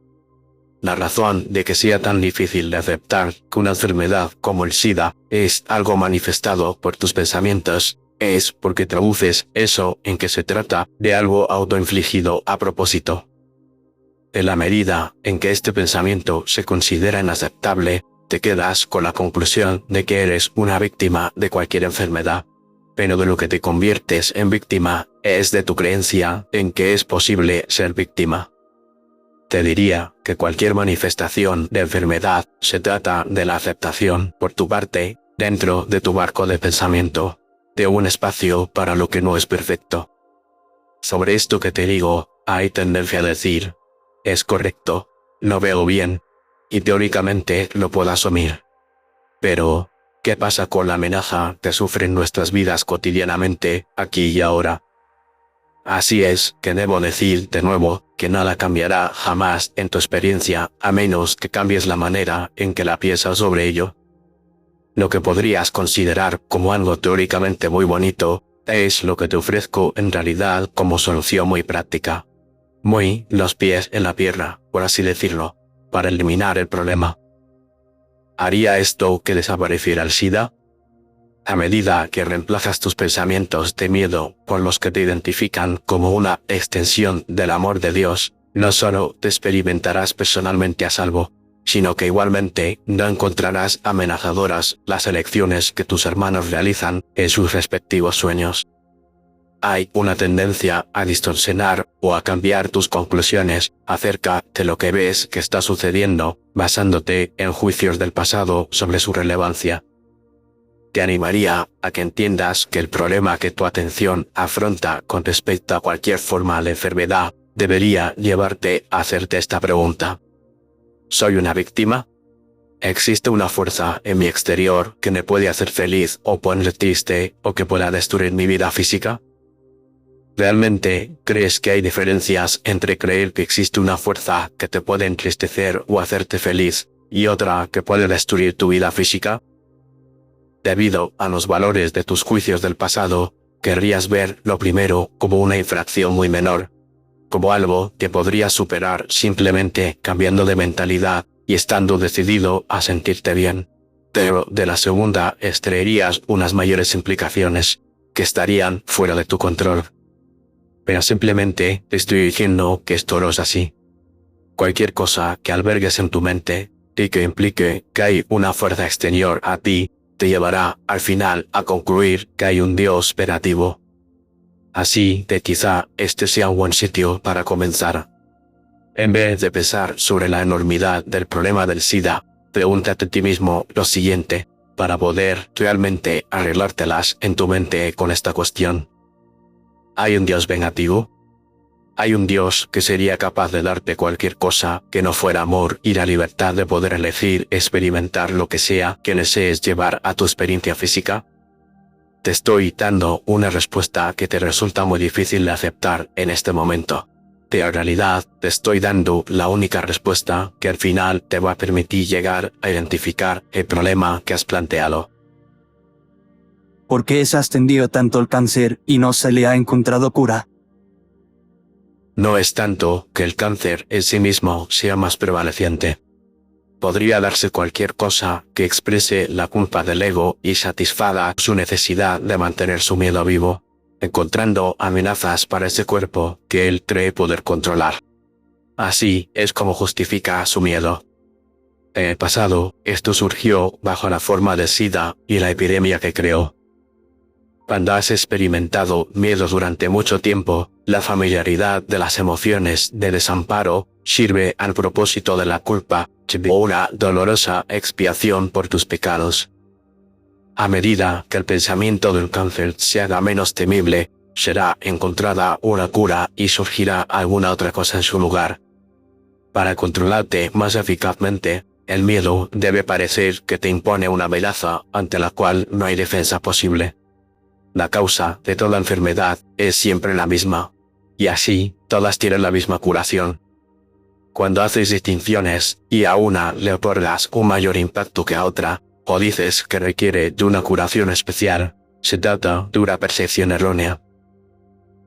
La razón de que sea tan difícil de aceptar que una enfermedad como el SIDA es algo manifestado por tus pensamientos es porque traduces eso en que se trata de algo autoinfligido a propósito. En la medida en que este pensamiento se considera inaceptable, te quedas con la conclusión de que eres una víctima de cualquier enfermedad, pero de lo que te conviertes en víctima es de tu creencia en que es posible ser víctima. Te diría que cualquier manifestación de enfermedad se trata de la aceptación por tu parte, dentro de tu barco de pensamiento, de un espacio para lo que no es perfecto. Sobre esto que te digo, hay tendencia a decir, es correcto, lo veo bien, y teóricamente lo puedo asumir. Pero, ¿qué pasa con la amenaza que sufren nuestras vidas cotidianamente, aquí y ahora? Así es que debo decir de nuevo que nada cambiará jamás en tu experiencia a menos que cambies la manera en que la piensas sobre ello. Lo que podrías considerar como algo teóricamente muy bonito es lo que te ofrezco en realidad como solución muy práctica. Muy los pies en la tierra, por así decirlo, para eliminar el problema. ¿Haría esto que desapareciera el SIDA? A medida que reemplazas tus pensamientos de miedo por los que te identifican como una extensión del amor de Dios, no solo te experimentarás personalmente a salvo, sino que igualmente no encontrarás amenazadoras las elecciones que tus hermanos realizan en sus respectivos sueños. Hay una tendencia a distorsionar o a cambiar tus conclusiones acerca de lo que ves que está sucediendo, basándote en juicios del pasado sobre su relevancia. Te animaría a que entiendas que el problema que tu atención afronta con respecto a cualquier forma de enfermedad debería llevarte a hacerte esta pregunta. ¿Soy una víctima? ¿Existe una fuerza en mi exterior que me puede hacer feliz o poner triste o que pueda destruir mi vida física? ¿Realmente crees que hay diferencias entre creer que existe una fuerza que te puede entristecer o hacerte feliz y otra que puede destruir tu vida física? Debido a los valores de tus juicios del pasado, querrías ver lo primero como una infracción muy menor, como algo que podrías superar simplemente cambiando de mentalidad y estando decidido a sentirte bien. Pero de la segunda extraerías unas mayores implicaciones que estarían fuera de tu control. Pero simplemente te estoy diciendo que esto no es así. Cualquier cosa que albergues en tu mente y que implique que hay una fuerza exterior a ti, te llevará al final a concluir que hay un Dios operativo. Así que quizá este sea un buen sitio para comenzar. En vez de pensar sobre la enormidad del problema del SIDA, pregúntate a ti mismo lo siguiente, para poder realmente arreglártelas en tu mente con esta cuestión. ¿Hay un Dios vengativo? ¿Hay un Dios que sería capaz de darte cualquier cosa que no fuera amor y la libertad de poder elegir experimentar lo que sea que desees llevar a tu experiencia física? Te estoy dando una respuesta que te resulta muy difícil de aceptar en este momento. En realidad, te estoy dando la única respuesta que al final te va a permitir llegar a identificar el problema que has planteado. ¿Por qué se ha extendido tanto el cáncer y no se le ha encontrado cura? No es tanto que el cáncer en sí mismo sea más prevaleciente. Podría darse cualquier cosa que exprese la culpa del ego y satisfaga su necesidad de mantener su miedo vivo, encontrando amenazas para ese cuerpo que él cree poder controlar. Así es como justifica su miedo. En el pasado, esto surgió bajo la forma de SIDA y la epidemia que creó. Cuando has experimentado miedo durante mucho tiempo, la familiaridad de las emociones de desamparo sirve al propósito de la culpa o una dolorosa expiación por tus pecados. A medida que el pensamiento del cáncer se haga menos temible, será encontrada una cura y surgirá alguna otra cosa en su lugar. Para controlarte más eficazmente, el miedo debe parecer que te impone una amenaza ante la cual no hay defensa posible. La causa de toda enfermedad es siempre la misma, y así todas tienen la misma curación. Cuando haces distinciones y a una le otorgas un mayor impacto que a otra, o dices que requiere de una curación especial, se trata de una percepción errónea.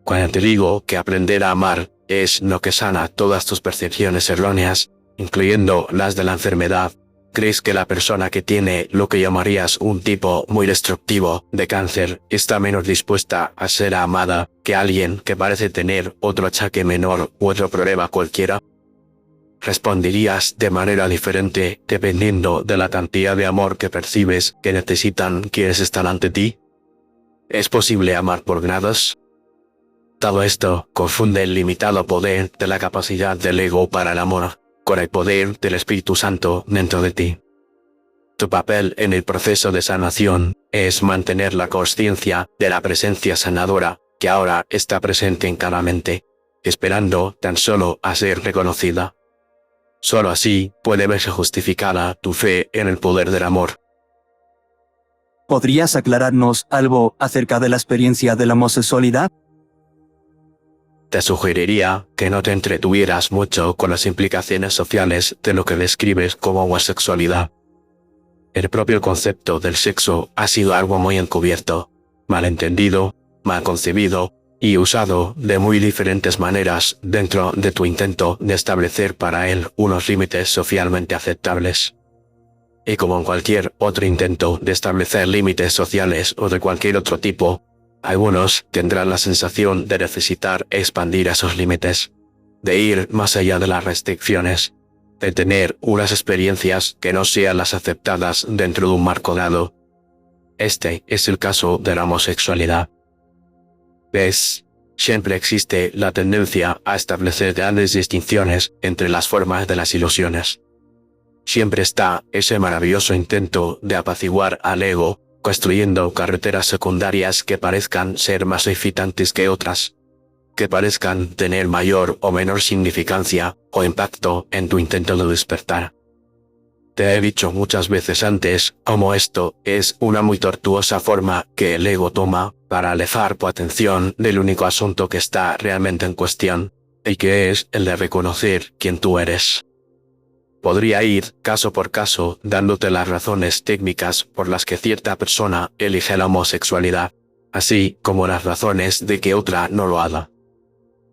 Cuando te digo que aprender a amar es lo que sana todas tus percepciones erróneas, incluyendo las de la enfermedad, ¿crees que la persona que tiene lo que llamarías un tipo muy destructivo de cáncer está menos dispuesta a ser amada que alguien que parece tener otro achaque menor u otro problema cualquiera? Responderías de manera diferente dependiendo de la cantidad de amor que percibes que necesitan quienes están ante ti. ¿Es posible amar por grados? Todo esto confunde el limitado poder de la capacidad del ego para el amor con el poder del Espíritu Santo dentro de ti. Tu papel en el proceso de sanación es mantener la consciencia de la presencia sanadora que ahora está presente en cada mente, esperando tan solo a ser reconocida. Solo así puede verse justificada tu fe en el poder del amor. ¿Podrías aclararnos algo acerca de la experiencia de la homosexualidad? Te sugeriría que no te entretuvieras mucho con las implicaciones sociales de lo que describes como homosexualidad. El propio concepto del sexo ha sido algo muy encubierto, malentendido, mal concebido y usado de muy diferentes maneras dentro de tu intento de establecer para él unos límites socialmente aceptables. Y como en cualquier otro intento de establecer límites sociales o de cualquier otro tipo, algunos tendrán la sensación de necesitar expandir esos límites, de ir más allá de las restricciones, de tener unas experiencias que no sean las aceptadas dentro de un marco dado. Este es el caso de la homosexualidad. ¿Ves? Siempre existe la tendencia a establecer grandes distinciones entre las formas de las ilusiones. Siempre está ese maravilloso intento de apaciguar al ego, construyendo carreteras secundarias que parezcan ser más excitantes que otras, que parezcan tener mayor o menor significancia o impacto en tu intento de despertar. Te he dicho muchas veces antes cómo esto es una muy tortuosa forma que el ego toma para alejar tu atención del único asunto que está realmente en cuestión, y que es el de reconocer quién tú eres. Podría ir, caso por caso, dándote las razones técnicas por las que cierta persona elige la homosexualidad, así como las razones de que otra no lo haga.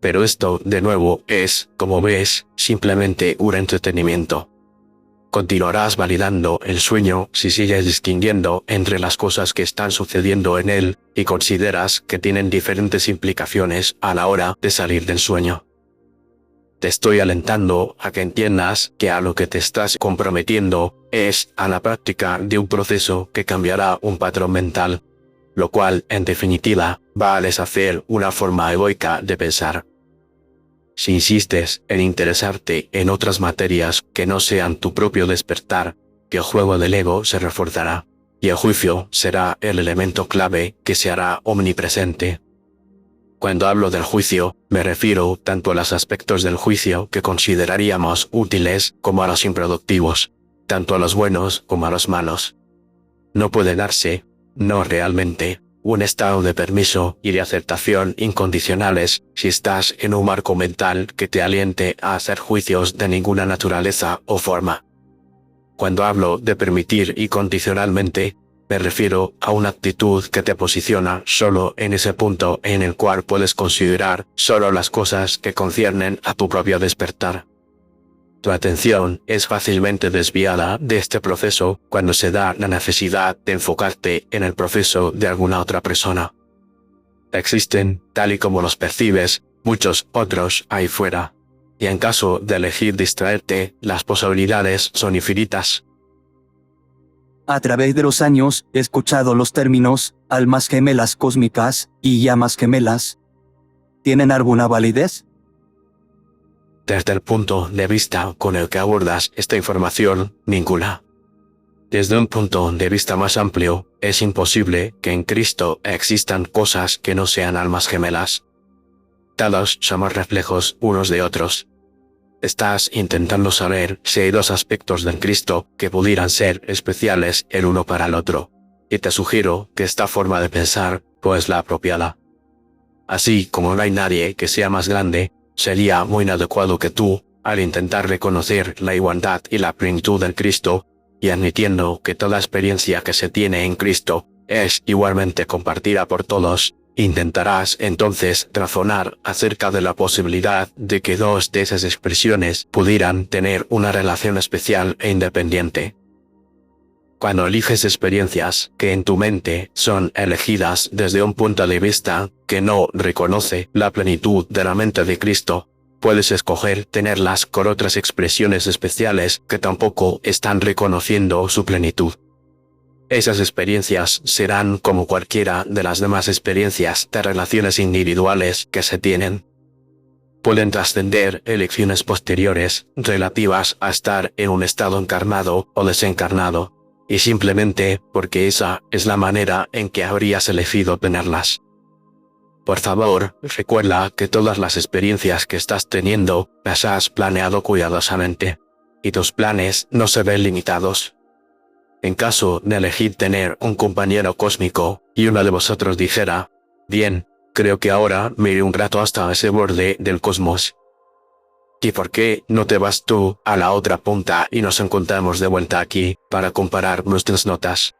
Pero esto, de nuevo, es, como ves, simplemente un entretenimiento. Continuarás validando el sueño si sigues distinguiendo entre las cosas que están sucediendo en él y consideras que tienen diferentes implicaciones a la hora de salir del sueño. Te estoy alentando a que entiendas que a lo que te estás comprometiendo es a la práctica de un proceso que cambiará un patrón mental, lo cual, en definitiva, va a deshacer una forma egoica de pensar. Si insistes en interesarte en otras materias que no sean tu propio despertar, el juego del ego se reforzará, y el juicio será el elemento clave que se hará omnipresente. Cuando hablo del juicio, me refiero tanto a los aspectos del juicio que consideraríamos útiles como a los improductivos, tanto a los buenos como a los malos. No puede darse, no realmente, un estado de permiso y de aceptación incondicionales si estás en un marco mental que te aliente a hacer juicios de ninguna naturaleza o forma. Cuando hablo de permitir incondicionalmente, me refiero a una actitud que te posiciona solo en ese punto en el cual puedes considerar solo las cosas que conciernen a tu propio despertar. Tu atención es fácilmente desviada de este proceso cuando se da la necesidad de enfocarte en el proceso de alguna otra persona. Existen, tal y como los percibes, muchos otros ahí fuera, y en caso de elegir distraerte, las posibilidades son infinitas. A través de los años he escuchado los términos almas gemelas cósmicas y llamas gemelas. ¿Tienen alguna validez? Desde el punto de vista con el que abordas esta información, ninguna. Desde un punto de vista más amplio, es imposible que en Cristo existan cosas que no sean almas gemelas. Todos somos reflejos unos de otros. Estás intentando saber si hay dos aspectos del Cristo que pudieran ser especiales el uno para el otro, y te sugiero que esta forma de pensar es la apropiada. Así como no hay nadie que sea más grande, sería muy inadecuado que tú, al intentar reconocer la igualdad y la plenitud del Cristo, y admitiendo que toda experiencia que se tiene en Cristo es igualmente compartida por todos, intentarás entonces razonar acerca de la posibilidad de que dos de esas expresiones pudieran tener una relación especial e independiente. Cuando eliges experiencias que en tu mente son elegidas desde un punto de vista que no reconoce la plenitud de la mente de Cristo, puedes escoger tenerlas con otras expresiones especiales que tampoco están reconociendo su plenitud. Esas experiencias serán como cualquiera de las demás experiencias de relaciones individuales que se tienen. Pueden trascender elecciones posteriores relativas a estar en un estado encarnado o desencarnado, y simplemente porque esa es la manera en que habrías elegido tenerlas. Por favor, recuerda que todas las experiencias que estás teniendo las has planeado cuidadosamente, y tus planes no se ven limitados. En caso de elegir tener un compañero cósmico, y uno de vosotros dijera, bien, creo que ahora me iré un rato hasta ese borde del cosmos. ¿Y por qué no te vas tú a la otra punta y nos encontramos de vuelta aquí para comparar nuestras notas?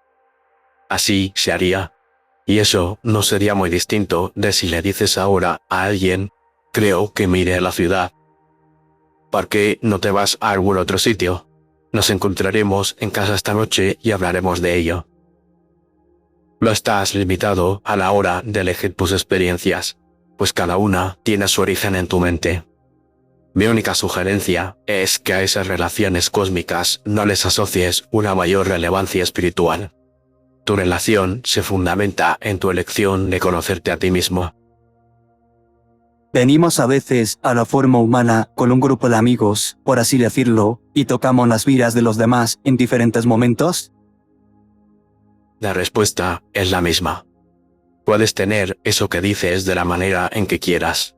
Así se haría. Y eso no sería muy distinto de si le dices ahora a alguien, creo que me iré a la ciudad. ¿Por qué no te vas a algún otro sitio? Nos encontraremos en casa esta noche y hablaremos de ello. No estás limitado a la hora de elegir tus experiencias, pues cada una tiene su origen en tu mente. Mi única sugerencia es que a esas relaciones cósmicas no les asocies una mayor relevancia espiritual. Tu relación se fundamenta en tu elección de conocerte a ti mismo. Venimos a veces a la forma humana con un grupo de amigos, por así decirlo, y tocamos las vidas de los demás en diferentes momentos. La respuesta es la misma. Puedes tener eso que dices de la manera en que quieras.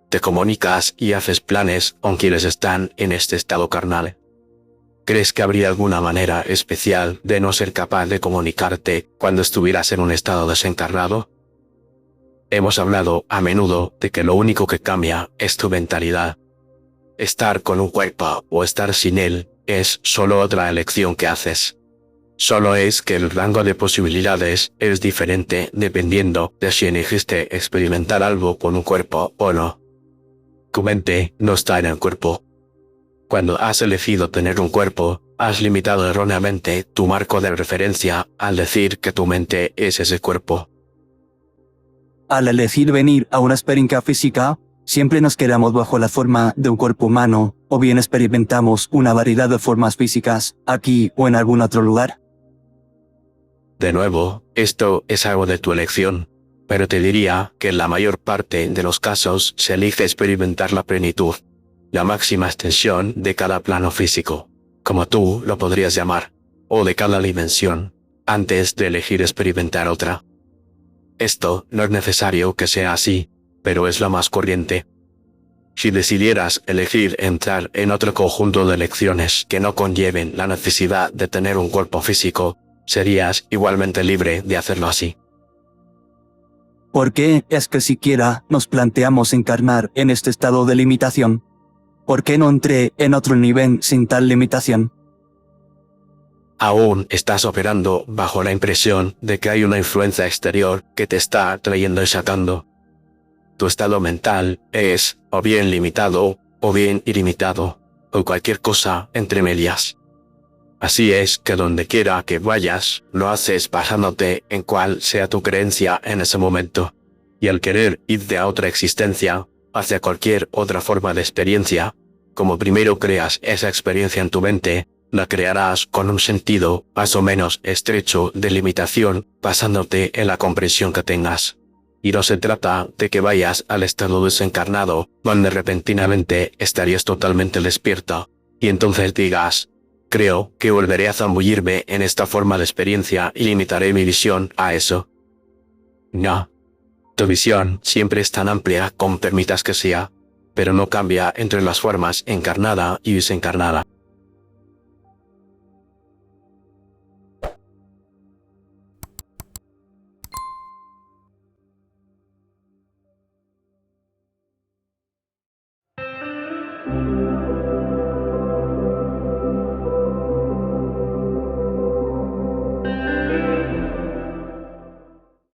Te comunicas y haces planes con quienes están en este estado carnal. ¿Crees que habría alguna manera especial de no ser capaz de comunicarte cuando estuvieras en un estado desencarnado? Hemos hablado a menudo de que lo único que cambia es tu mentalidad. Estar con un cuerpo o estar sin él es solo otra elección que haces. Solo es que el rango de posibilidades es diferente dependiendo de si elegiste experimentar algo con un cuerpo o no. Tu mente no está en el cuerpo. Cuando has elegido tener un cuerpo, has limitado erróneamente tu marco de referencia al decir que tu mente es ese cuerpo. Al elegir venir a una experiencia física, siempre nos quedamos bajo la forma de un cuerpo humano, o bien experimentamos una variedad de formas físicas, aquí o en algún otro lugar. De nuevo, esto es algo de tu elección, pero te diría que en la mayor parte de los casos se elige experimentar la plenitud, la máxima extensión de cada plano físico, como tú lo podrías llamar, o de cada dimensión, antes de elegir experimentar otra. Esto no es necesario que sea así, pero es lo más corriente. Si decidieras elegir entrar en otro conjunto de elecciones que no conlleven la necesidad de tener un cuerpo físico, serías igualmente libre de hacerlo así. ¿Por qué es que siquiera nos planteamos encarnar en este estado de limitación? ¿Por qué no entré en otro nivel sin tal limitación? Aún estás operando bajo la impresión de que hay una influencia exterior que te está trayendo y sacando. Tu estado mental es o bien limitado o bien ilimitado, o cualquier cosa entre medias. Así es que donde quiera que vayas, lo haces basándote en cuál sea tu creencia en ese momento. Y al querer irte a otra existencia, hacia cualquier otra forma de experiencia, como primero creas esa experiencia en tu mente, la crearás con un sentido más o menos estrecho de limitación, basándote en la comprensión que tengas. Y no se trata de que vayas al estado desencarnado, donde repentinamente estarías totalmente despierto, y entonces digas: creo que volveré a zambullirme en esta forma de experiencia y limitaré mi visión a eso. No. Tu visión siempre es tan amplia como permitas que sea, pero no cambia entre las formas encarnada y desencarnada.